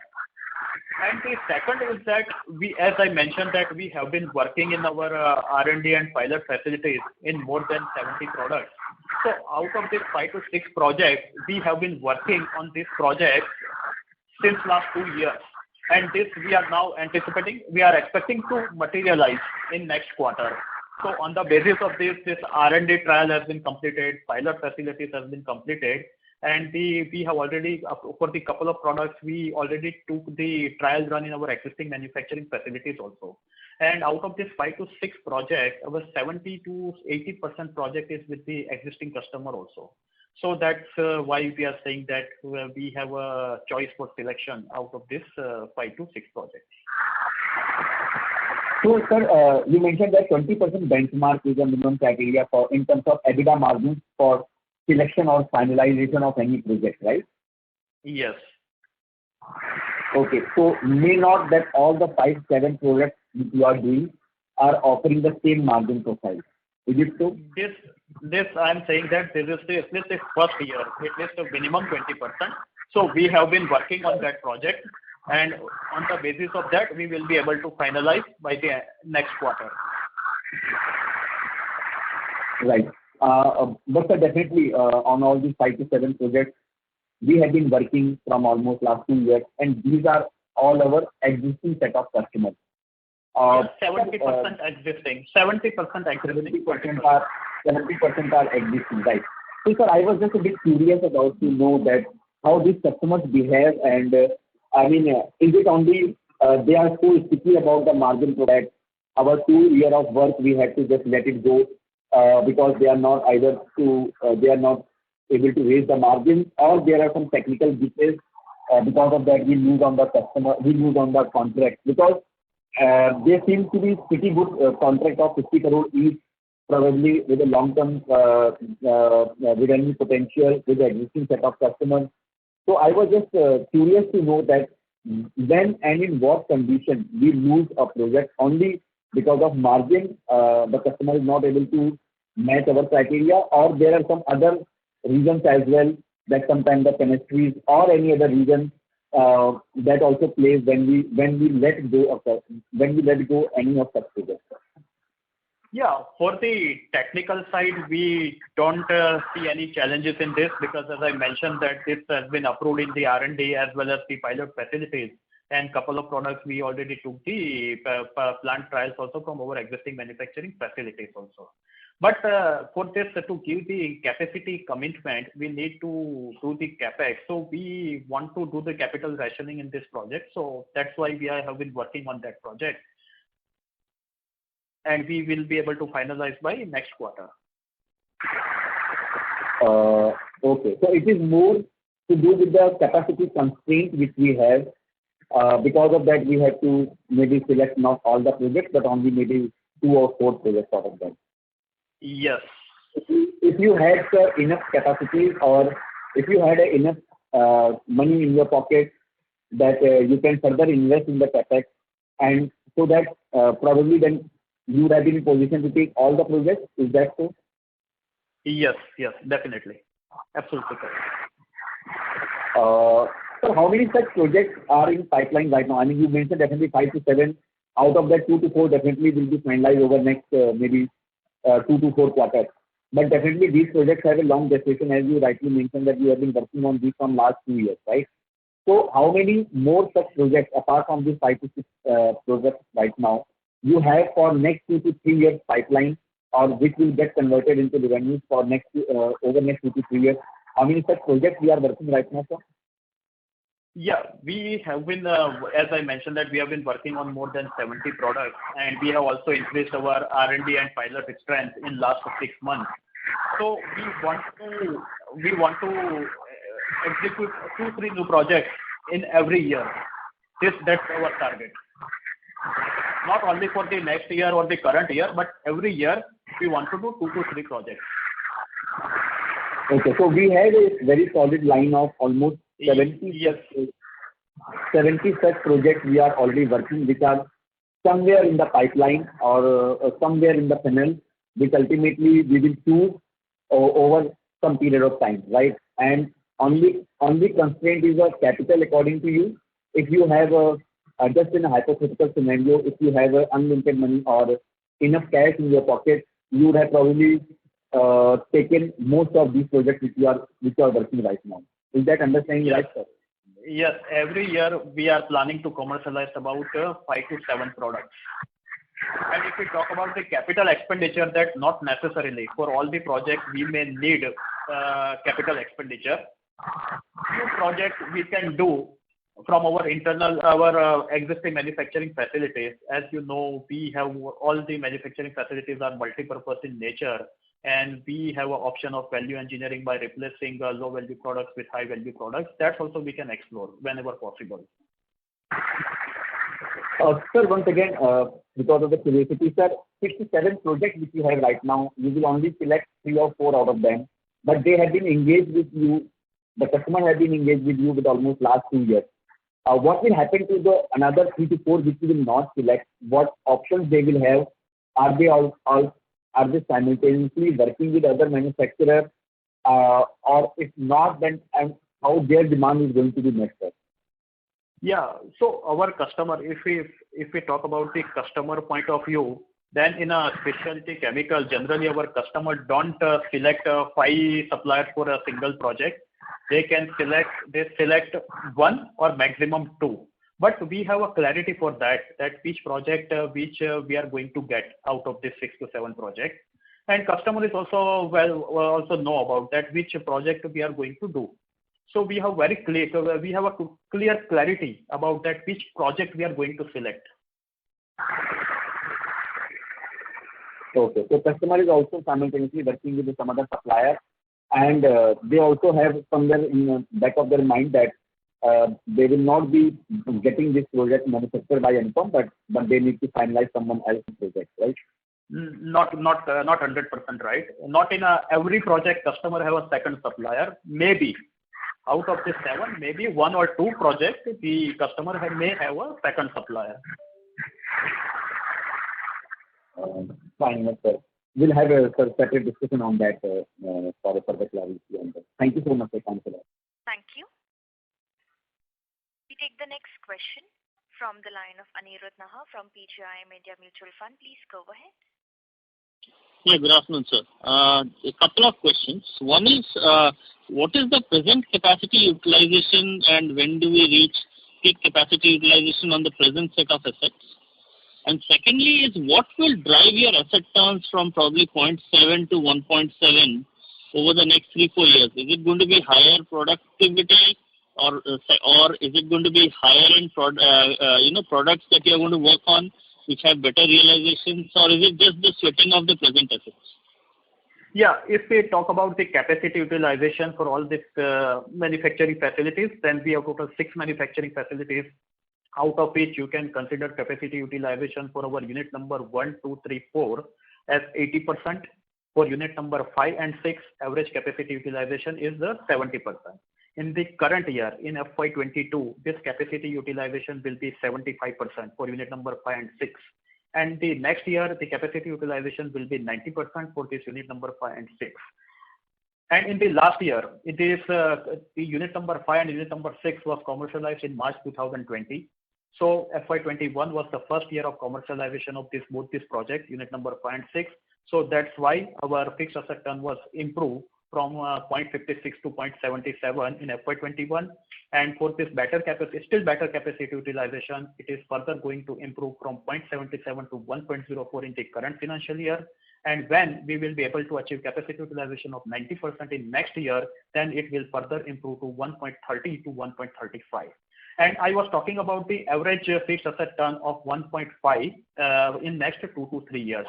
And the second is that we, as I mentioned, that we have been working in our R&D and pilot facilities in more than 70 products. So out of these 5 to 6 projects, we have been working on this project since last 2 years. And this we are now anticipating, we are expecting to materialize in next quarter. So on the basis of this R&D trial has been completed, pilot facilities has been completed, and we have already, for the couple of products, we already took the trial run in our existing manufacturing facilities also. And out of this 5 to 6 projects, our 70 to 80% project is with the existing customer also. So that's why we are saying that we have a choice for selection out of this 5 to 6 projects. So, sir, you mentioned that 20% benchmark is a minimum criteria for in terms of EBITDA margins for selection or finalization of any project, right? Yes. Okay, so may not that all the 5-7 projects which you are doing are offering the same margin profile. Is it so? This I am saying that this is at least the first year, at least a minimum 20%. So we have been working on that project, and on the basis of that, we will be able to finalize by the next quarter. Right. But definitely on all these 5 to 7 projects, we have been working from almost last 2 years, and these are all our existing set of customers. 70% existing. 70% existing. 70% are existing, right? So, sir, I was just a bit curious about to know that how these customers behave, and I mean, is it only they are so sticky about the margin product? Our 2 years of work, we had to just let it go because they are not they are not able to raise the margin, or there are some technical details. Because of that, we lose on the customer, we lose on the contract, because there seems to be pretty good contract of 50 crore each, probably with a long-term revenue potential with the existing set of customers. So I was just curious to know that when and in what condition we lose a project only because of margin, the customer is not able to match our criteria, or there are some other reasons as well, that sometimes the chemistries or any other reason that also plays when we let go any of such projects. Yeah, for the technical side, we don't see any challenges in this, because as I mentioned that this has been approved in the R&D as well as the pilot facilities. and couple of products we already took the plant trials also from our existing manufacturing facilities also. But for this, to give the capacity commitment, we need to do the capex. So we want to do the capital rationing in this project. So that's why we have been working on that project, and we will be able to finalize by next quarter. Okay, so it is more to do with the capacity constraint which we have. Because of that, we have to maybe select not all the projects, but only maybe 2 or 4 projects out of them. Yes. If you had enough capacity, or if you had enough money in your pocket that you can further invest in the capex, and so that probably then you would have been in position to take all the projects. Is that so? Yes, definitely. Absolutely correct. So how many such projects are in pipeline right now? I mean, you mentioned definitely 5 to 7. Out of that, 2 to 4 definitely will be finalized over next maybe 2 to 4 quarters. But definitely these projects have a long gestation, as you rightly mentioned that you have been working on these from last 2 years, right? So how many more such projects apart from these 5 to 6 projects right now you have for next 2 to 3 years pipeline, or which will get converted into revenues for next over next 2 to 3 years? How many such projects we are working right now, sir? Yeah, we have been, as I mentioned, that we have been working on more than 70 products, and we have also increased our R&D and pilot strength in last 6 months. So we want to execute 2-3 new projects in every year. That's our target. Not only for the next year or the current year, but every year we want to do 2 to 3 projects. Okay, so we have a very solid line of almost 70 such projects we are already working, which are somewhere in the pipeline or somewhere in the funnel, which ultimately we will do over some period of time, right? And only constraint is a capital, according to you. If you have just in a hypothetical scenario, if you have unlimited money or enough cash in your pocket, you would have probably taken most of these projects which you are working right now. Is that understanding right, sir? Yes, every year we are planning to commercialize about 5 to 7 products. And if we talk about the capital expenditure, that not necessarily for all the projects we may need capital expenditure. Few projects we can do from our existing manufacturing facilities. As you know, we have all the manufacturing facilities are multi-purpose in nature, and we have an option of value engineering by replacing low value products with high value products. That's also we can explore whenever possible. Sir, once again, because of the curiosity, sir, 6 to 7 projects which you have right now, you will only select 3 or 4 out of them, but they have been engaged with you. The customer has been engaged with you with almost last 2 years. What will happen to the another 3 to 4 which you will not select? What options they will have? Are they simultaneously working with other manufacturers, or if not, then how their demand is going to be met, sir? Yeah, so our customer, if we talk about the customer point of view, then in a specialty chemical, generally our customer don't select 5 suppliers for a single project. They select 1 or maximum 2. But we have a clarity for that which project which we are going to get out of this 6 to 7 projects. And customer is also also know about that which project we are going to do. So we have very clear, we have a clear clarity about that which project we are going to select. Okay, so customer is also simultaneously working with some other supplier, and they also have somewhere in the back of their mind that they will not be getting this project manufactured by Anupam, but they need to finalize someone else's project, right? Not 100% right. Not in every project customer have a second supplier. Maybe out of the 7, maybe 1 or 2 projects the customer may have a second supplier. Fine, sir. We'll have a separate discussion on that for further clarity on that. Thank you so much, sir. Thanks a lot. Thank you. We take the next question from the line of Anirudh Naha from PGIM India Mutual Fund. Please go ahead. Yeah, good afternoon, sir. A couple of questions. One is, what is the present capacity utilization and when do we reach peak capacity utilization on the present set of assets? And secondly is what will drive your asset turns from probably 0.7 to 1.7 over the next 3-4 years? Is it going to be higher productivity or is it going to be higher in products that you are going to work on which have better realizations, or is it just the sweating of the present assets? Yeah, if we talk about the capacity utilization for all these manufacturing facilities, then we have total 6 manufacturing facilities, out of which you can consider capacity utilization for our unit number 1, 2, 3, 4 as 80%. For unit number 5 and 6, average capacity utilization is 70%. In the current year, in FY22, this capacity utilization will be 75% for unit number 5 and 6. And the next year, the capacity utilization will be 90% for this unit number 5 and 6. And in the last year, it is the unit number 5 and unit number 6 was commercialized in March 2020. So FY21 was the first year of commercialization of both these projects, unit number 5 and 6. So that's why our fixed asset turn was improved from 0.56 to 0.77 in FY21. And for this still better capacity utilization, it is further going to improve from 0.77 to 1.04 in the current financial year. And when we will be able to achieve capacity utilization of 90% in next year, then it will further improve to 1.30 to 1.35. And I was talking about the average fixed asset turn of 1.5 in next 2 to 3 years.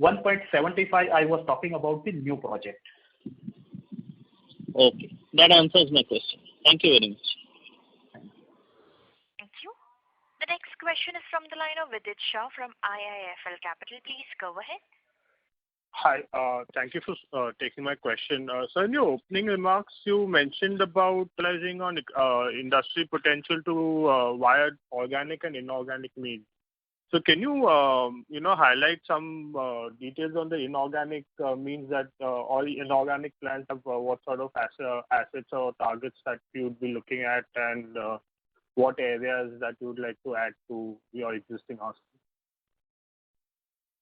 1.75, I was talking about the new project. Okay, that answers my question. Thank you very much. Thank you. The next question is from the line of Vidit Shah from IIFL Capital. Please go ahead. Hi, thank you for taking my question. So in your opening remarks, you mentioned about utilizing on industry potential to via organic and inorganic means. So can you, highlight some details on the inorganic means that all inorganic plans have what sort of assets or targets that you would be looking at, and what areas that you would like to add to your existing hospital?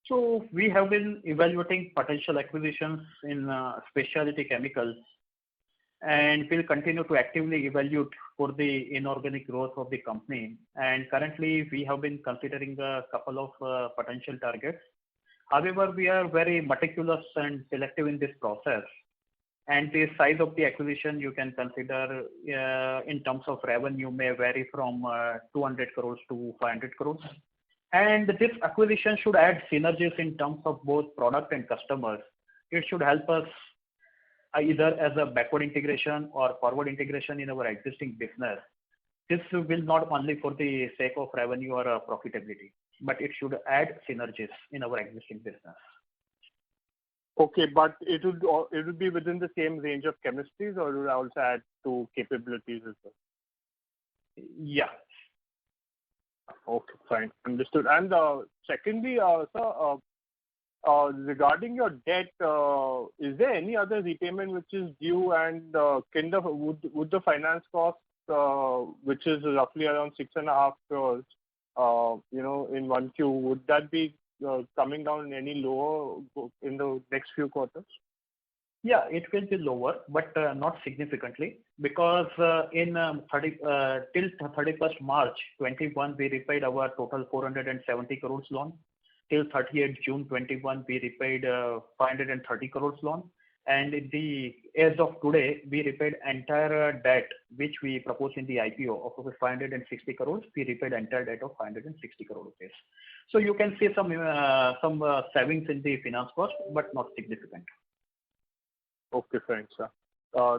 So we have been evaluating potential acquisitions in specialty chemicals, and we'll continue to actively evaluate for the inorganic growth of the company. And currently, we have been considering a couple of potential targets. However, we are very meticulous and selective in this process. And the size of the acquisition you can consider in terms of revenue may vary from 200 crores to 500 crores. And this acquisition should add synergies in terms of both product and customers. It should help us either as a backward integration or forward integration in our existing business. This will not only for the sake of revenue or profitability, but it should add synergies in our existing business. Okay, but it would be within the same range of chemistries, or it would also add to capabilities as well? Yeah. Okay, fine. Understood. And secondly, sir, regarding your debt, is there any other repayment which is due, and would the finance cost, which is roughly around 6.5 crores, in 1Q, would that be coming down any lower in the next few quarters? Yeah, it will be lower, but not significantly, because till 31st March 21, we repaid our total 470 crores loan. Till 30th June 21, we repaid 530 crores loan. And as of today, we repaid entire debt, which we proposed in the IPO of over 560 crores. We repaid entire debt of 560 crore rupees. So you can see some savings in the finance cost, but not significant. Okay, fine, sir.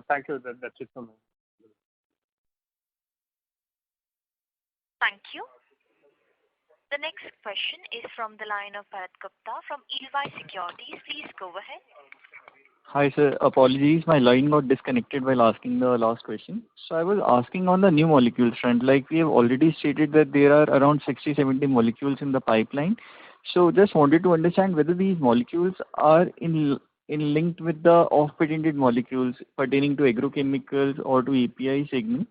Thank you. That's it from me. Thank you. The next question is from the line of Bharat Gupta from Edelweiss Securities. Please go ahead. Hi, sir. Apologies, my line got disconnected while asking the last question. So I was asking on the new molecules front, like we have already stated that there are around 60-70 molecules in the pipeline. So just wanted to understand whether these molecules are in linked with the off-patented molecules pertaining to agrochemicals or to API segment.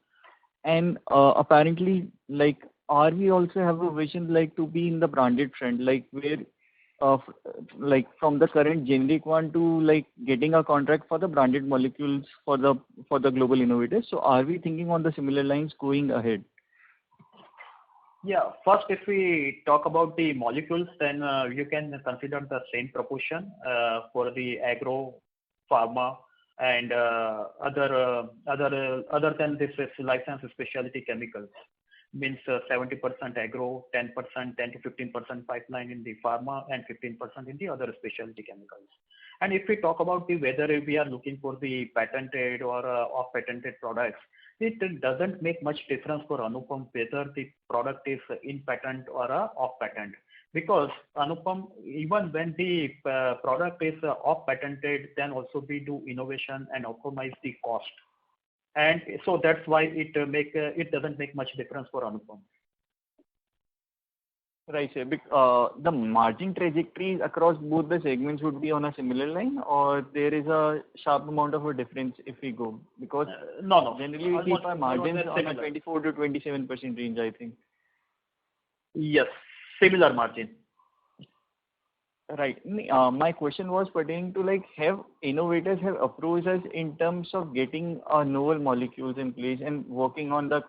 And apparently, like, are we also have a vision like to be in the branded front, like where like from the current generic one to like getting a contract for the branded molecules for the global innovators? So are we thinking on the similar lines going ahead? Yeah. First, if we talk about the molecules, then you can consider the same proportion for the agro, pharma, and other than this is life science specialty chemicals. Means 70% agro, 10%, 10 to 15% pipeline in the pharma, and 15% in the other specialty chemicals. And if we talk about the whether we are looking for the patented or off-patented products, it doesn't make much difference for Anupam whether the product is in patent or off patent, because Anupam, even when the product is off patented, then also we do innovation and optimize the cost, and so that's why it doesn't make much difference for Anupam. Right, sir. The margin trajectories across both the segments would be on a similar line, or there is a sharp amount of a difference if we go? Because no. Generally we keep our margins on a 24 to 27% range, I think. Yes, similar margin. Right. My question was pertaining to have innovators have approached us in terms of getting novel molecules in place and working on the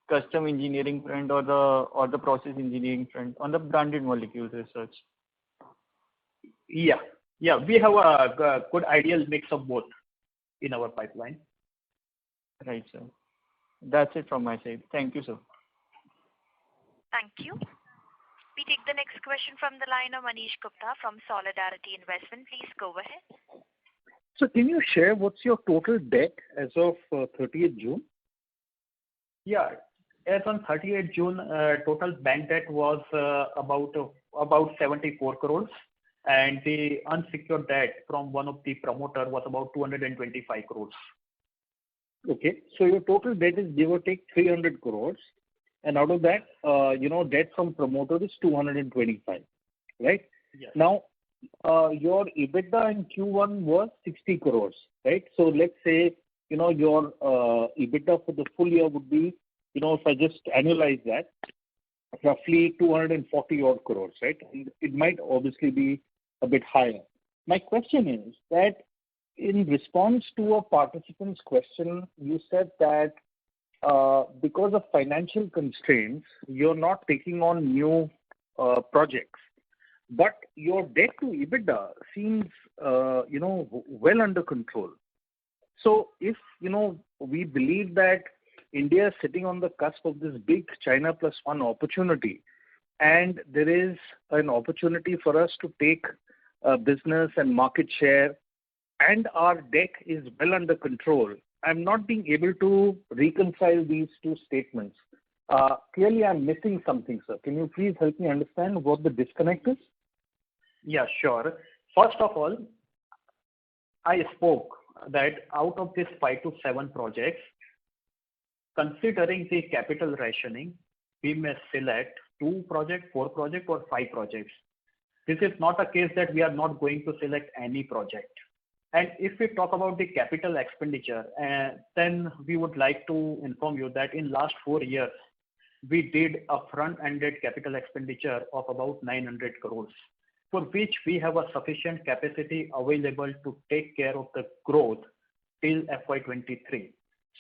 custom engineering front or the process engineering front on the branded molecules as such? Yeah, we have a good ideal mix of both in our pipeline. Right, sir. That's it from my side. Thank you, sir. Thank you. We take the next question from the line of Manish Gupta from Solidarity Investment. Please go ahead. So can you share what's your total debt as of 30th June? Yeah, as on 30th June, total bank debt was about 74 crores, and the unsecured debt from one of the promoter was about 225 crores. Okay, so your total debt is give or take 300 crores, and out of that, debt from promoter is 225, right? Yes. Now, your EBITDA in Q1 was 60 crores, right? So let's say, your EBITDA for the full year would be, if I just annualize that, roughly 240 odd crores, right? And it might obviously be a bit higher. My question is that in response to a participant's question, you said that because of financial constraints, you're not taking on new projects, but your debt to EBITDA seems, well under control. So if, we believe that India is sitting on the cusp of this big China plus one opportunity, and there is an opportunity for us to take business and market share, and our debt is well under control, I'm not being able to reconcile these two statements. Clearly, I'm missing something, sir. Can you please help me understand what the disconnect is? Yeah, sure. First of all, I spoke that out of these 5 to 7 projects, considering the capital rationing, we may select 2 projects, 4 projects, or 5 projects. This is not a case that we are not going to select any project. And if we talk about the capital expenditure, then we would like to inform you that in last 4 years, we did a front-ended capital expenditure of about 900 crores, for which we have a sufficient capacity available to take care of the growth till FY23.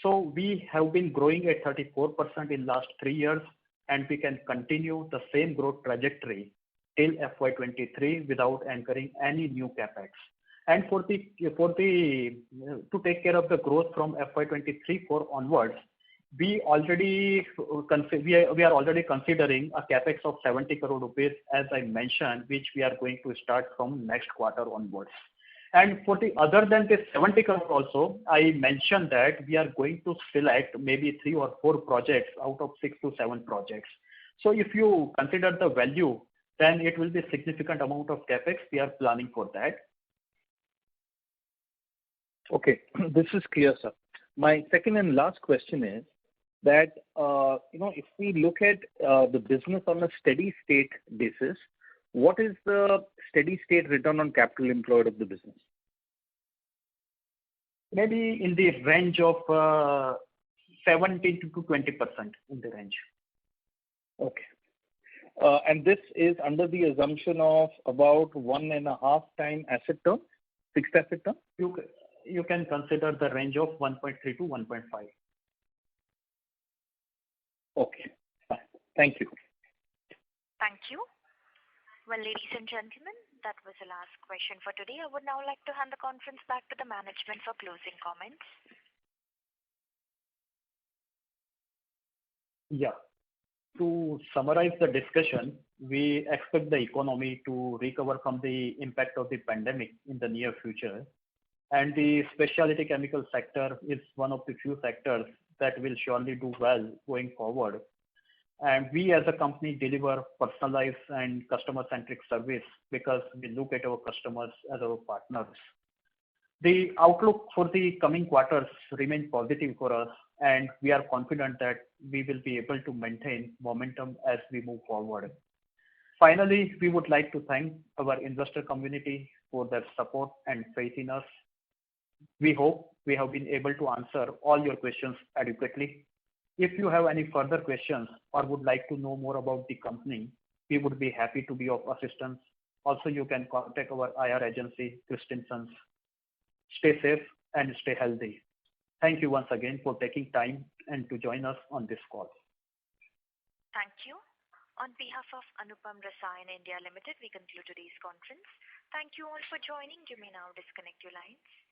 So we have been growing at 34% in last 3 years, and we can continue the same growth trajectory till FY23 without incurring any new capex. And to take care of the growth from FY23 onwards, we are already considering a capex of 70 crore rupees, as I mentioned, which we are going to start from next quarter onwards. And for the other than this 70 crore also, I mentioned that we are going to select maybe 3 or 4 projects out of 6 to 7 projects. So if you consider the value, then it will be a significant amount of capex. We are planning for that. Okay, this is clear, sir. My second and last question is that, if we look at the business on a steady state basis, what is the steady state return on capital employed of the business? Maybe in the range of 17 to 20% in the range. Okay. And this is under the assumption of about 1.5 time asset turn, fixed asset turn? You can consider the range of 1.3 to 1.5. Okay, fine. Thank you. Thank you. Well, ladies and gentlemen, that was the last question for today. I would now like to hand the conference back to the management for closing comments. Yeah. To summarize the discussion, we expect the economy to recover from the impact of the pandemic in the near future. And the specialty chemical sector is one of the few sectors that will surely do well going forward. And we as a company deliver personalized and customer-centric service because we look at our customers as our partners. The outlook for the coming quarters remains positive for us, and we are confident that we will be able to maintain momentum as we move forward. Finally, we would like to thank our investor community for their support and faith in us. We hope we have been able to answer all your questions adequately. If you have any further questions or would like to know more about the company, we would be happy to be of assistance. Also, you can contact our IR agency, Christensen's. Stay safe and stay healthy. Thank you once again for taking time and to join us on this call. Thank you. On behalf of Anupam Rasayan India Limited, we conclude today's conference. Thank you all for joining. You may now disconnect your lines.